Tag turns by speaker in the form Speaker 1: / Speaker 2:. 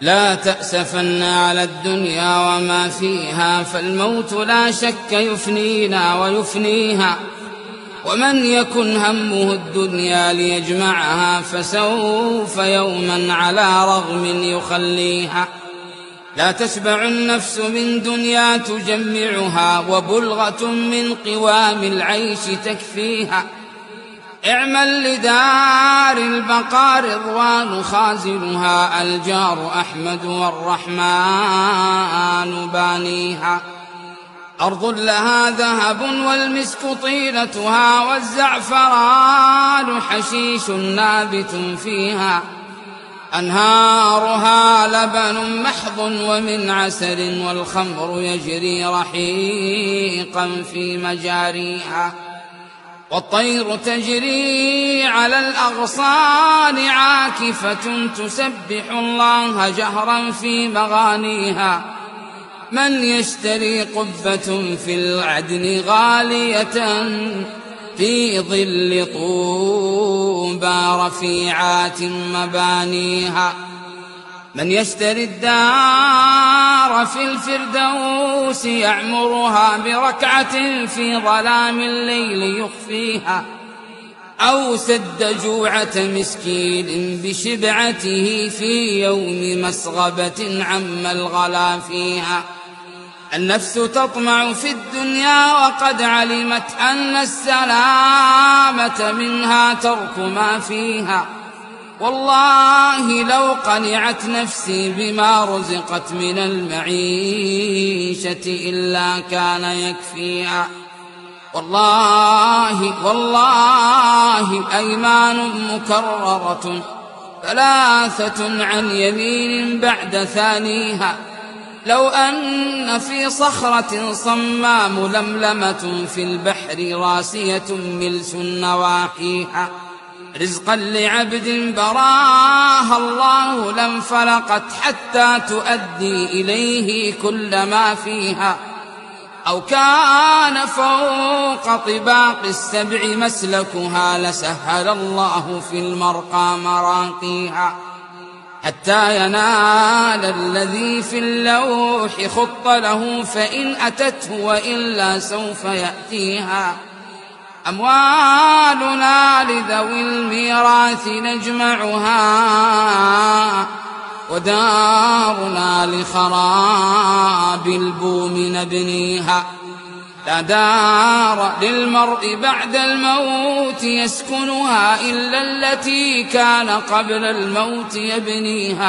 Speaker 1: لا تأسفن على الدنيا وما فيها، فالموت لا شك يفنينا ويفنيها. ومن يكن همه الدنيا ليجمعها، فسوف يوما على رغم يخليها. لا تشبع النفس من دنيا تجمعها، وبلغة من قوام العيش تكفيها. اعمل لدار البقاء رضوان خازنها، الجار أحمد والرحمن بانيها. أرض لها ذهب والمسك طينتها، والزعفران حشيش نابت فيها. أنهارها لبن محض ومن عسل، والخمر يجري رحيقا في مجاريها. والطير تجري على الأغصان عاكفة، تسبح الله جهرا في مغانيها. من يشتري قبة في العدن غالية، في ظل طوبى رفيعات مبانيها. من يشتري الدار في الفردوس، يعمرها بركعة في ظلام الليل يخفيها. أو سد جوعة مسكين بشبعته، في يوم مسغبة عم الغلا فيها. النفس تطمع في الدنيا وقد علمت أن السلامة منها ترك ما فيها. والله لو قنعت نفسي بما رزقت من المعيشة إلا كان يكفيها. والله أيمان مكررة، ثلاثة عن يمين بعد ثانيها. لو أن في صخرة صماء ململمة، في البحر راسية ملس نواحيها. رزقا لعبد براها الله لانفلقت، حتى تؤدي إليه كل ما فيها. أو كان فوق طباق السبع مسلكها، لسهل الله في المرقى مراقيها. حتى ينال الذي في اللوح خط له، فإن أتته وإلا سوف يأتيها. أموالنا لذوي الميراث نجمعها، ودارنا لخراب البوم نبنيها. لا دار للمرء بعد الموت يسكنها، إلا التي كان قبل الموت يبنيها.